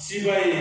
Sibai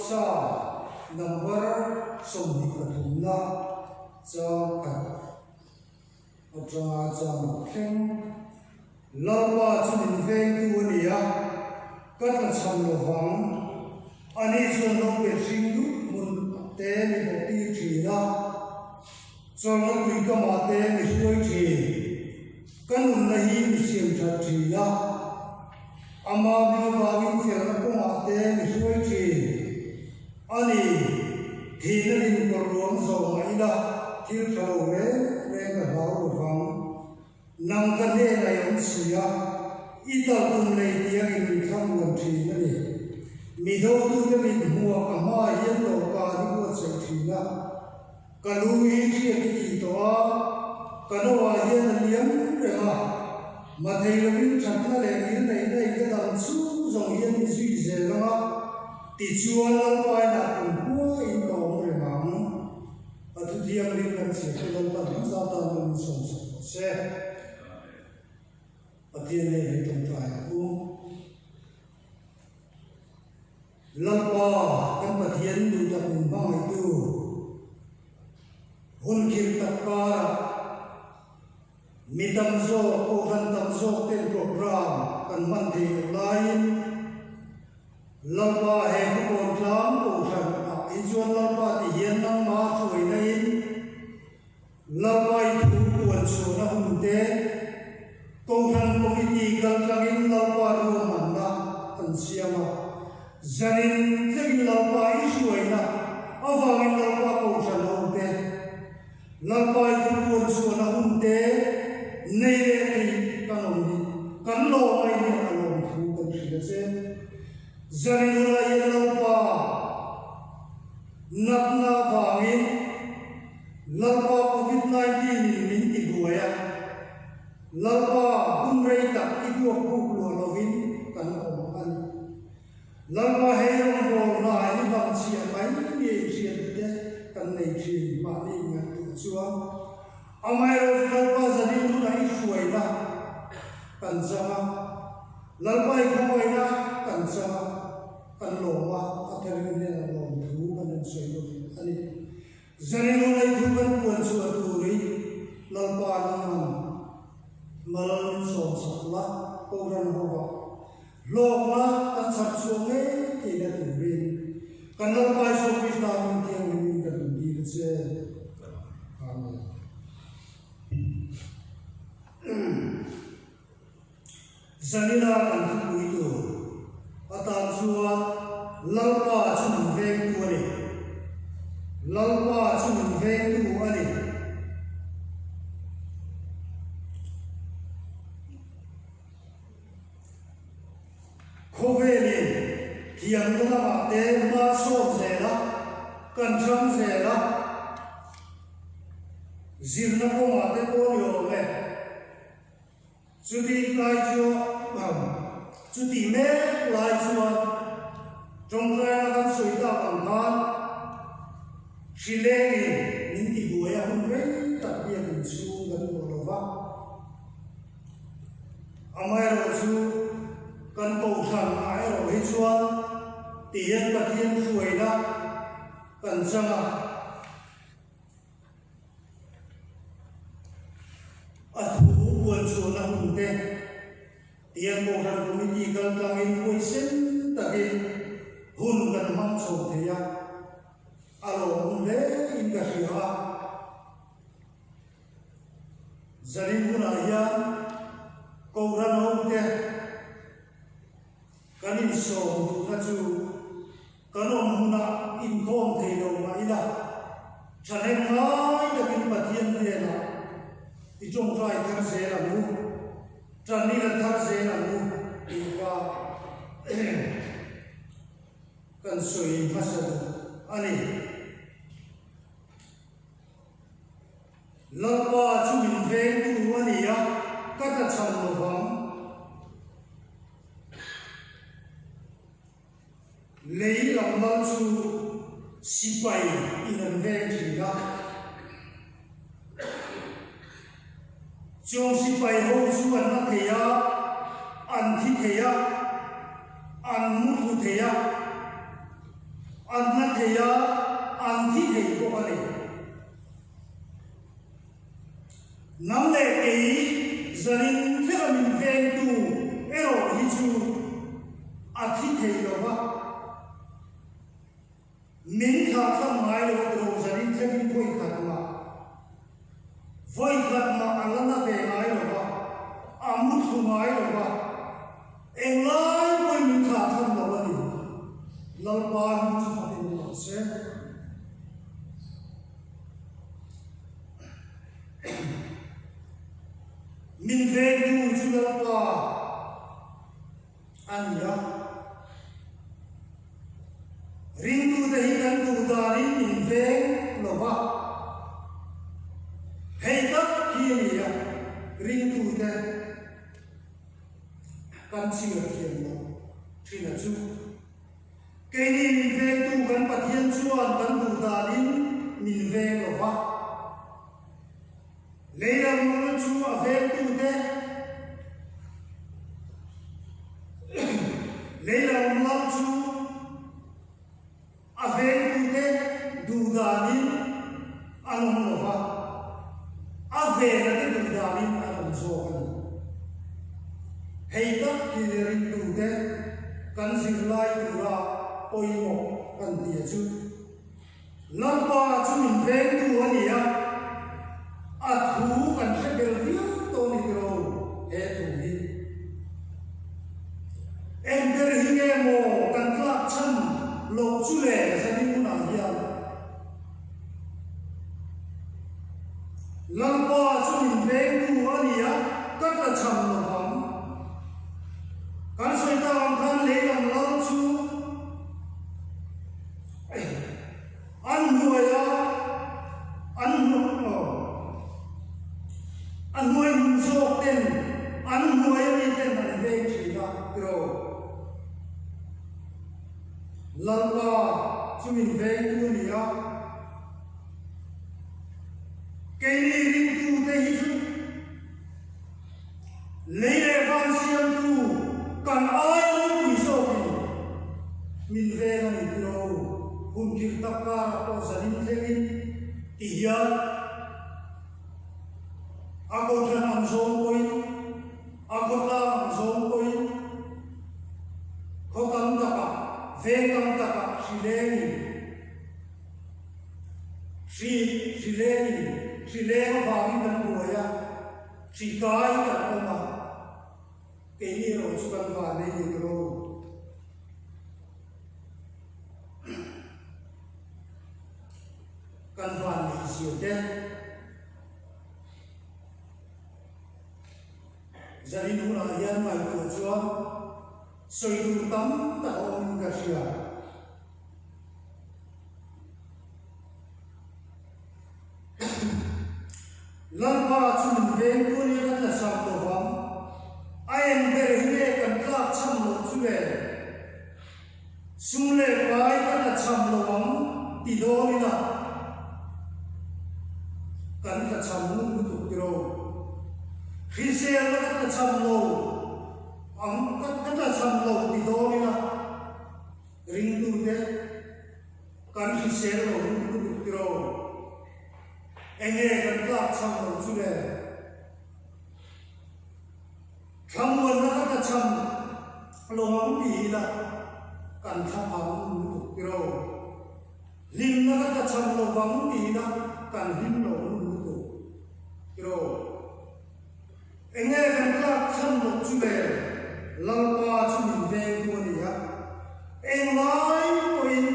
sa number som ni kathumna cha ka atra cha khen lawa chumin veng tu ania kan cham lo wang ani chuan lo pe sing du mun te ni bo ti thina chuan lo kui ka ma te ni soi thi kan un na hi ni sim tha thina ama bi wangin fel na ko ma te ni soi thi ani thina din ko rom zo mai da thil thalo me ka hau lo wang nang ka ne na yam sia ita tum nei tiang in mi kham ngon thi na ni mi do tu ke mi huwa ka ma yen lo ka ni ko chai thi na ka lu hi thi ki to a ka no wa yen liam re ma ma thei lo min chat na le ni nei nei ke dam chu zong yen ni zui ze la ti chuan lo pa na kun pu in to re ma a tu diam ri kan che ko lo pa na sa ta lo som se Patian ni hitung tay aku, lampa kan patian tu tak membang itu, hunkir tak para, mitam zo, kohan tam zo ten program kan mandi lain, lampa heku kontlam kohan, ijuan lampa tiyan nang mahuay lain, lampa itu kuan suna hunde. Công thân committee gần langin lau pa ru man na an siama zanin tlegin lau pa isuai na awangin lau pa ko than ho te lau pa ku pon su na hun te nei le ti kanom ni kan lo mai ni alom thu kan thila che zanin la ye lau pa nak na wangin lau pa covid-19 min ti buaya lampa umrei tak ibu aku keluar lovin kan omongan lampa heyong bol na ini bang siapa ini siapa dia kan neji mani ngan tujuan amai lampa jadi muda isuai dah kan sama lampa ikuai dah kan sama kan loma akhirnya dia lom tu kan isuai lovin ani jadi muda itu kan puan suatu ri lampa naman malam som sakla orang hawa lokla kan saksunge tidak turin karena pai sopis namun tiang ini kan dirse amin zanina kan tu itu atan suwa lalpa sun veng tu ani lalpa sun veng tu ani Khovelin tiang na ma te ma so zela kan chang zela zirna ko ma te ko yo me chuti lai chu chuti me lai chu trong ra kan soi ta kan kan shileng nin ti buaya hun re ta pia din chu gan ko lo va amai ro chu kan cầu thần ai ở bên xuân tiền và thiên suy đó cần sang à thủ buồn xuân là hùng tên tiền cầu thần của mình chỉ cần là mình vui sinh tại vì hùng cần mong sầu thế à alo hùng lễ in cả gì hả gia đình của nãy giờ cầu thần hùng tên kan in so na chu kanom na in khom thei lo mai la chaneng ngai da kin pathian de na ti chong trai thar se la mu chan ni la thar se la mu ti ka kan soi phasa ani lampa chu min veng tu ani ya ka ta cham lo bang lấy lòng bao chu si bày in lần ven chỉ đó trong si bày hậu chu anh nó thấy ăn thịt thấy ăn mút thịt thấy an na theya an thi thei ko ani nam le ke zanin thela min veng tu ero hi chu a thi thei lo ba min tha tham ngai lo tro zanin thengin phoi khat ma voi khat ma alana ve ngai lo ba amut su ngai lo ba englai voi min tha tham lo ba ni lalpa hin chu khatin lo se min veng tu chu lalpa ania ring tu te hi kan tu da rin min veng lo ba hei tak hi ni ya ring tu te kan chi lo thiam lo thina chu ke ni min veng tu kan pathian chuan kan tu da rin min veng lo ba leiram lo chu a veng tu te leiram lo chu a veng tu te du da rin anom lo ba a ve na te du da rin anom zo kan hei tak ki ring tu te kan sing lai tu ra oi mo kan tia chu lampa chu min veng tu ani ya a thu kan se bel viu to ni ro he tu hi em ber hi nge mo kan tlak cham lo chu le sa ni mu na hiam lampa chu min veng tu ani ya kat la cham lo ham kan soi ta am kan le lam lo chu an nuaya an nu an nuai nu zo ten an nuai ni ten an ve chi da pro lalpa chu min veng tu ni ya ke ni ring tu te hi chu le le van siam tu kan ai lo pi so ki min veng ani pro hun kir takka to zanin thengin ti ya ako than am zon koi ako ta am zon koi ko kam ta ka ve kam ta ka sileni va mi kan ko ya si kai ka ko ma ke ni ro chu kan va ne ni ro kan va ni si te zarin hu na yan mai ko chuan soi tu tam ta om ka sia lalpa chu min veng tu ni kan la sam to vam ai em ber hi le kan tlak cham lo chu le sum le pai kan la cham lo vam ti do ni na kan la cham nu tu tiro khi se la kan la cham lo am kan la cham lo ti do ni na ring tu te kan khi se lo nu tu tiro enge kan tlak cham lo chu le thamon na ka cham lo ham pi la kan tha ham nu tu ro lim na ka cham lo wang pi la kan lim lo nu tu ro enge kan tlak cham lo chu le lalpa chu min veng tu ni ya englai koin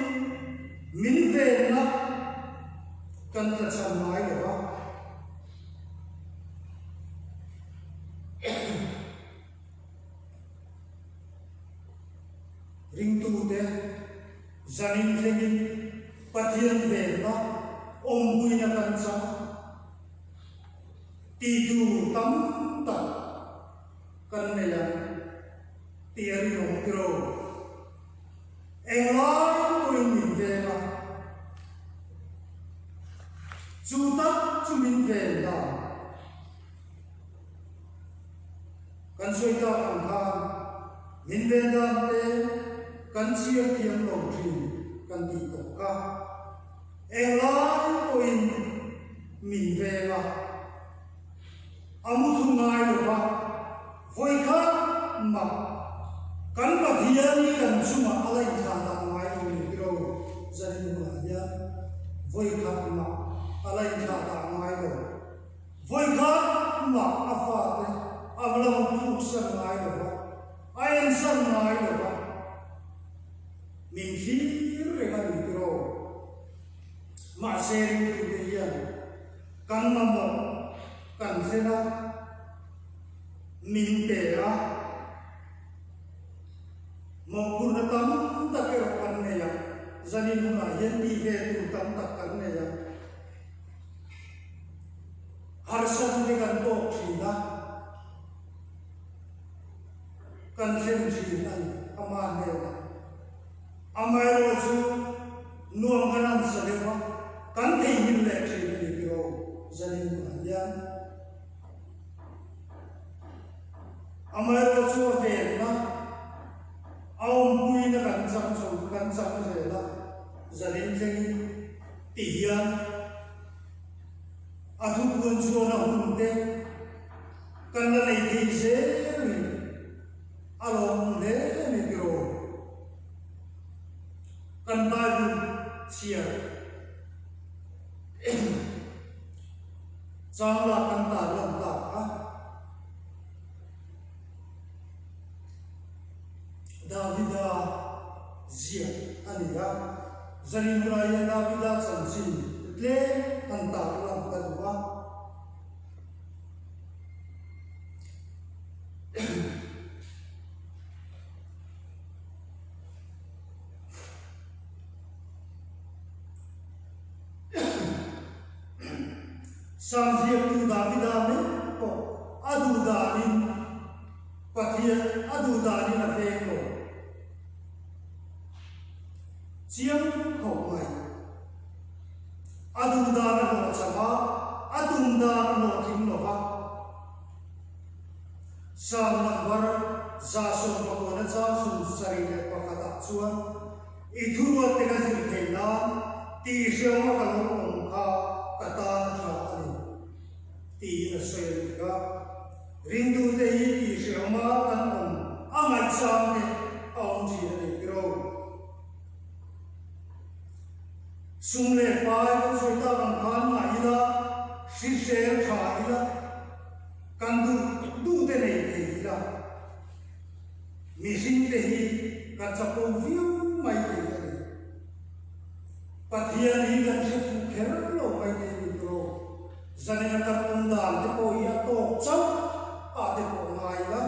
min ve na kan ta cham mai lo ba ring tu te zanin thengin pathian ve na om bui na kan cha ti tu tam ta kan ne ya ti ari no kro englai koin min ve na chu tak chu min ve na kan soi ta kan min ve na te kan chia thiam lo thi kan ti to ka elai koin min vela amu thu ngai lo ba voi kha ma kan pathiani kan chuma alai tha ta ngai lo ni ro zani ma ya voi kha ma alai tha ta ngai lo voi kha ma afa te amlam thu san ngai lo ba ai san ngai lo ba min khi re ga ni ro ma se ri tu de ya kan ma mo kan se na min te ra mo pur na tam ta ke ro kan ne ya zani nu na yen di he tu tam ta kan ne ya har san de kan to thi na kan sem thi na ama ne amai ro chu nuam ganan sa le wa kan thei hin le thi ni ro zani nu na ya amai ro chu ve na aum pui na kan chang le la zalin theng ti hian athu kun chu na hun te kan na nei thi se ni alom le ni ro kan ba lu chia chang la kan ta lam ta ha Davida zia ania zarin raya Davida chansin tle kan ta lam kan wa samzia tu Davida me ko adu danin pathia adu danin a ve ko chiam khop mai adu da no chama adum da no thim no ha sam number za so ko na za sun sari le pa kata chuan I thuro te ka zil theina ti shema ka no kha kata tha ani ti na soil ka rindu te hi ti shema kan on amai sam ne aum ji ne gro sumle pai ko soita kan khan ma ila si shel tha ila kan du te nei te ila mi sin te hi ka chapo viu mai te ni pathian hi kan se fu kher lo mai te ni bro zanena ka pundal te ko ya to chau a te ko mai la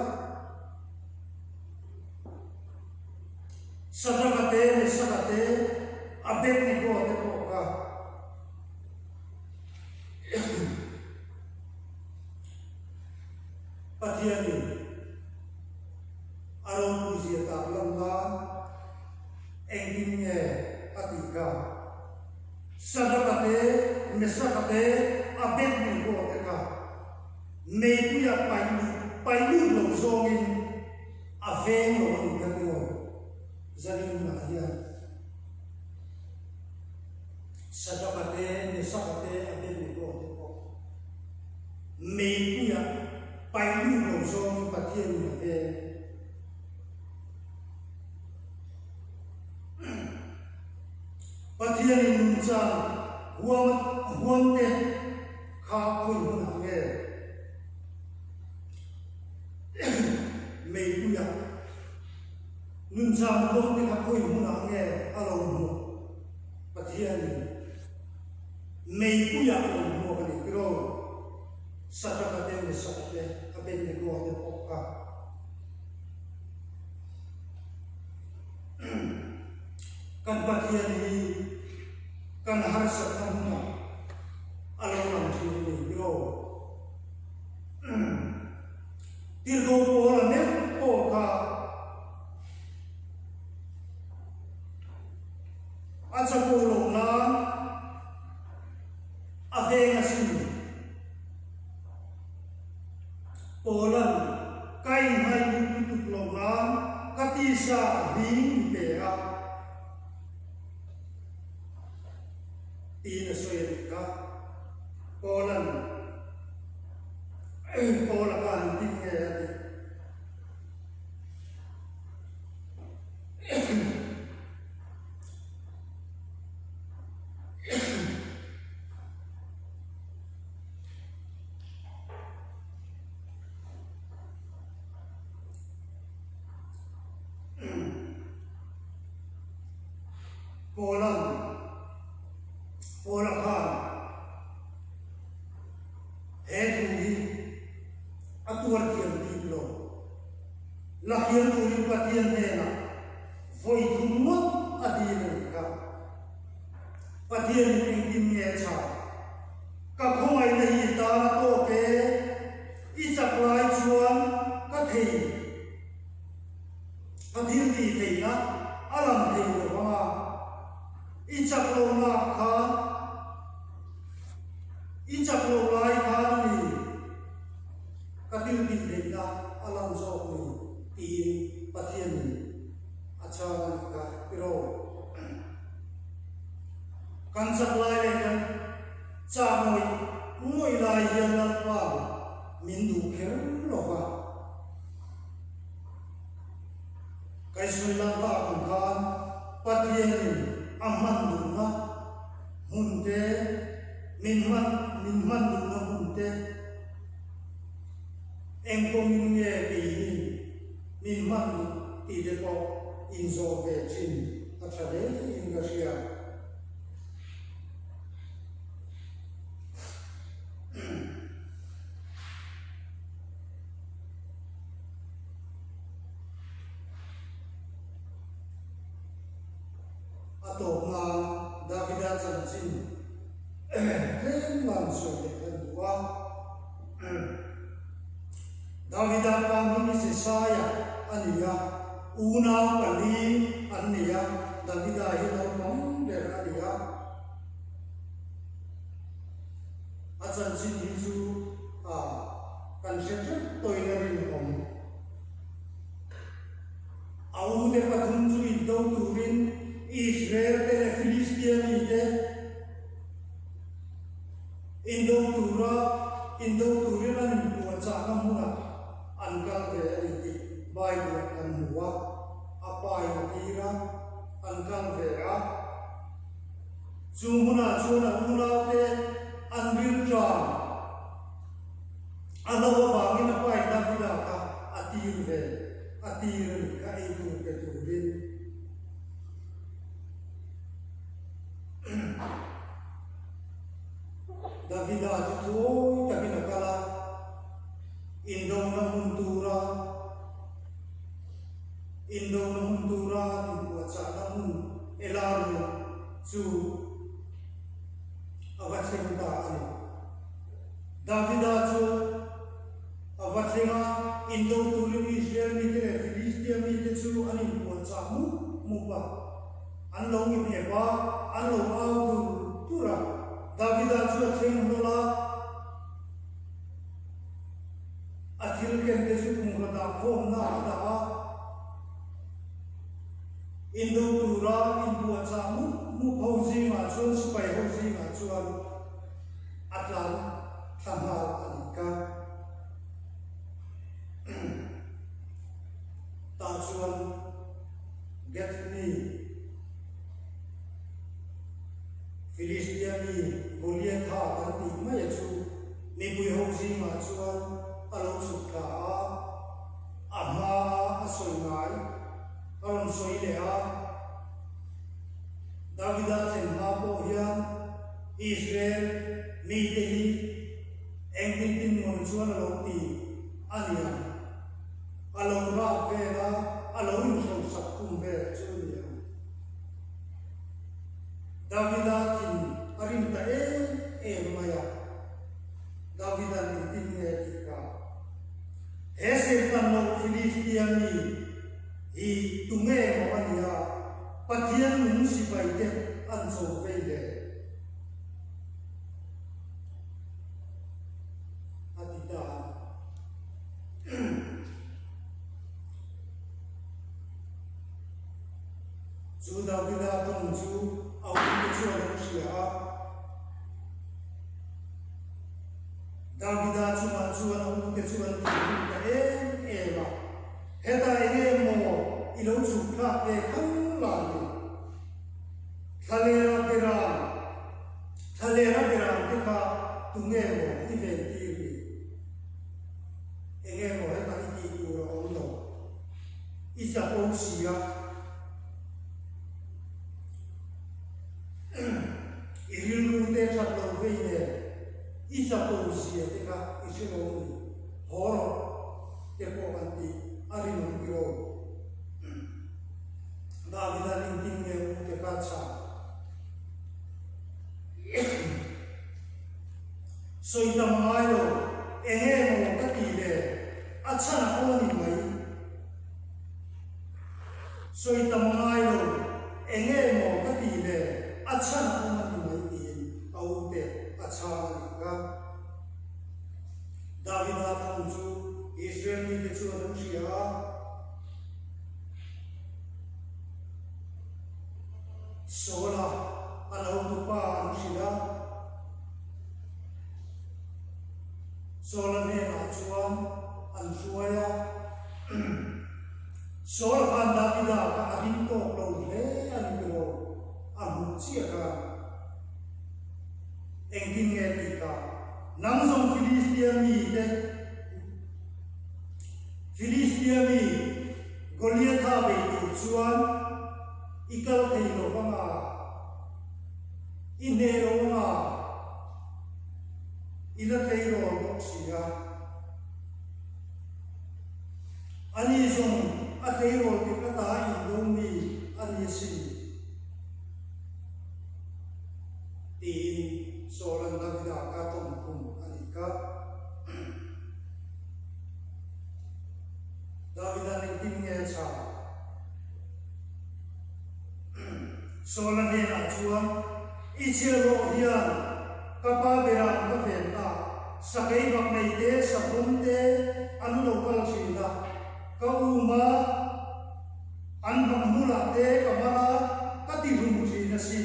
sakate abet ni ko te ko ka pathian ni aron puzia ta lamdan engin nge atika sadakate mesakate abet ni ko te ka nei puya painu lo zongin aveng lo ni ka ko zalim na dia sadakate mesakate abet ni ko te ko nei puya painu lo zongin pathian ni ave pathian ni nuncha huam te kha khui na nge mei puya nuncha huam te kha khui na nge alo mo pathian ni mei puya alo mo ka ni ro sakate ne sakate aben ne ko te okka kan pathian ni kan har sakhan na alon thi ni ro tirgo pola ne ko ka acha ko lo na avenga sin pola kai mai tu lo na katisa ring pe a tin là xoay cả Poland Poland cả tin nghe Poland khan he thuri atuar thiam ti lo la hian thuri pathian he na voi thum not adin ka pathian ning tin nge cha ka khomai nei ta to ke i chaklai chuan ka thei adin ti thei na alam thei lo ma i chaklo na khan i chaklo lai khan ni katil ti deita alam zo ni ti pathian ni acha ka piro kan chaklai le kan cha moi lai hian na pa min du kher lo va kai sui la ta khan pathian ni aman dunga hunte minman dunga hunte engko minge bi minman ti de ko inzo be chin athade ingasia ato nga Davida chanchin ten man so de wa Davida pangini Sesaya ania una pali ania Davida hilo mong de ania chanchin hisu kan setre toilerin om au de pathum chu indo turin Israel tele Filistia ite Indo Turan buat cakap mula angkal ke baik dan mua apa yang kira angkal vera cuma te ambil jam ada bangin apa yang dah tidak atir ka itu keturin Davida itu tapi nakala Indo na muntura dibuat sana elaru su awat senta ani Davida itu awat sena Indo tulim Israel mite Filistia mite su ani dibuat samu muka anlong ini apa anlong au tura Davida juga sering menolak akhir kente suku mengata form na ada Indo tura Indo acamu mu hausi ngacuan supaya hausi ngacuan atlan tanggal anika tacuan get me Filistia ni Goliath berarti mana tu mibui hausi ngacuan alam suka ama asolngai alam soilea Davida tenha pohyan Israel midehi engtin monsuan lokti ania alam rapera alam inso sakum ver chulia Davida tin arinta maya Davida tin etika ese tanno Filistia ni I tunge mawanya patian musibai te anso veile atita Davida tongju au chu sia Davida chuan ông te chuan ta em heta enge mo ilo chu thla e khang la ni thalera beram te kha tunge mo i ve ti ni enge mo heta i ti ro om no i sa om sia i rilu te chat lo ve ne i sa om sia te kha i se lo ni horo te ko anti ari no iro Davida ning ne te ka cha soi tam ngai lo enge mo ka ti le achana ko ni mai soi tam ngai lo enge mo ka ti le achana ko ni mai ti au te achana ka Davida thong chu Israel ni te chu an chia sola alo tu pa an chia sola ne na chuan an suaya sola kan Davida ka adin to lo le an ko amu chia ka engking nge ti ka nang song Philistia mi Goliath ha be tu chuan ikal thei lo wanga in ne lo wanga ila thei lo bok sia ani song a thei lo ti ka ta in lo mi ani si tin solan Davida ka tom kum ani ka Davida ning tin nge cha solan ne na chuan ichelo hian kapa beram ka fen ta sakai bak nei te sabun te an lo kal china ka uma an bang mula te kamala ka ti rum china si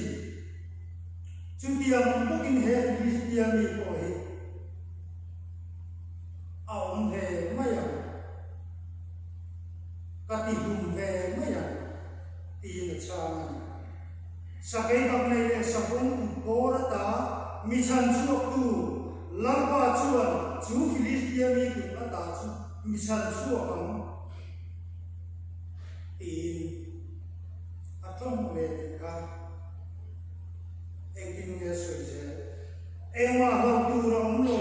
chutiam bukin he Philistia mi ko hi aum he maya ka ti rum he maya ti na chang sakai bak nei le sabun bor ta mi chan chuak tu lampa chuan chu Philistia mi ku ata chu mi chan chuak ang in atong le ka engking nge soi je ema ho tu rom lo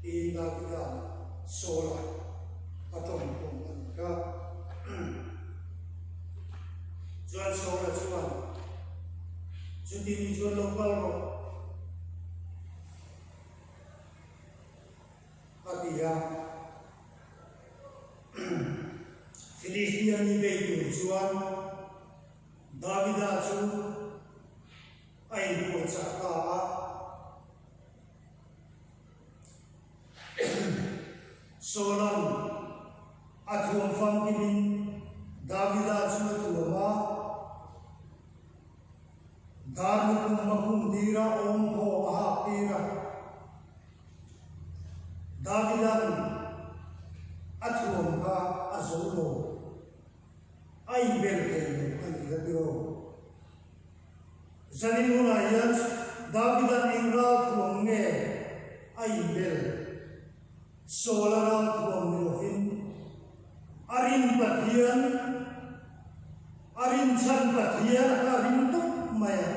in Davida sola atong pom ka Jual sola jual, jadi ni jual lokal ro, tapi ya Philistia ni begitu jual, Davida ju, ain buat cakap, solan, atuan famkin Davida ju tuama. Darmu mahum dira om ho aha tira Davidan athuam ka azolo ai belke ani gatiro zaninuna yan Davidan ingral thuam nge ai bel solara thuam nilohin arin pathian arin chan pathian arin tuk maya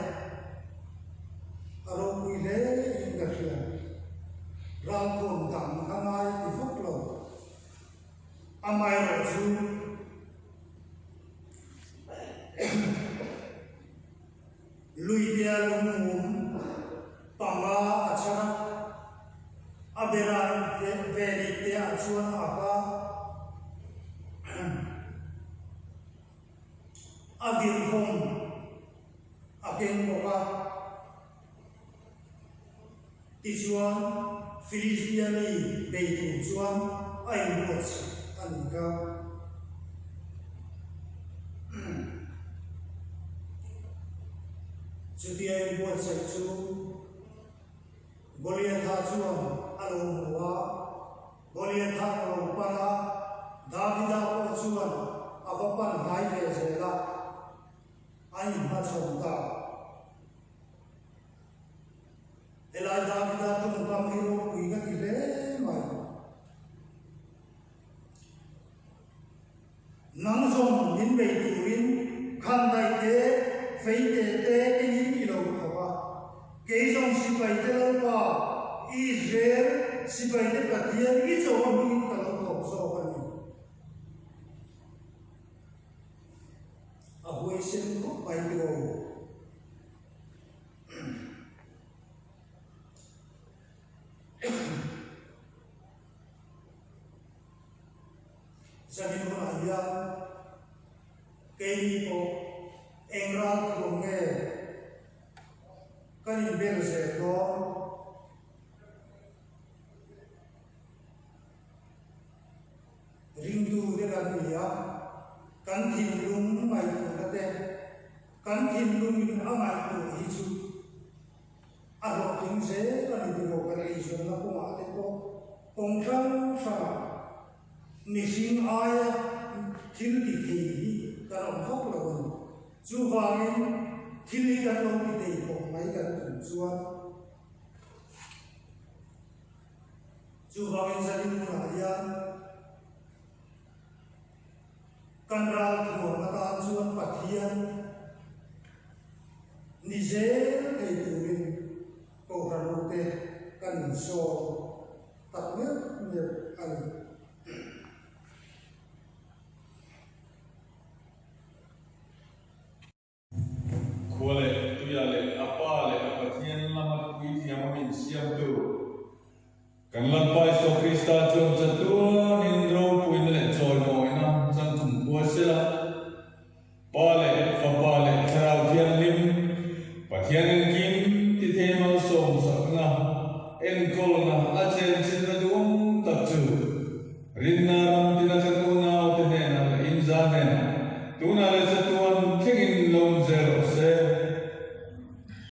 arong ile ingahian rangkon dam kamay ifaklo amay roju luidia lumum panga achara aberan verite achuan apa avirhom aken boka tijuan Philistia ni beitu chuan ai buat anika Chutia buat sai chu Goliath ha chuan alo wa Goliath ha alo para Davida po chuan apapan hai ve zela ai ma chonta elai Davida tum kam hero kuiga kile mai nang zong min bei tuin khan dai te fei te in kilo khawa ke zong sipai te lo pa Israel sipai te pathian I zo min ka lo thok so ani a hoi sen ko pai lo Jadi menaya kini po engral kumge kan iber sedo rindu dengan dia kan timlung mai kate kan timlung in amat tu hisu arok tingse kan iber kan isu na ko ate ko pongkang sa Missing aya til di thei kan phok lo chu wangin til ni kan lo di thei ko mai kan tu chuan chu wangin sa din na ya kan ral thu na ta chuan pathian ni je thei tu rin ko ran te kan so tak ne an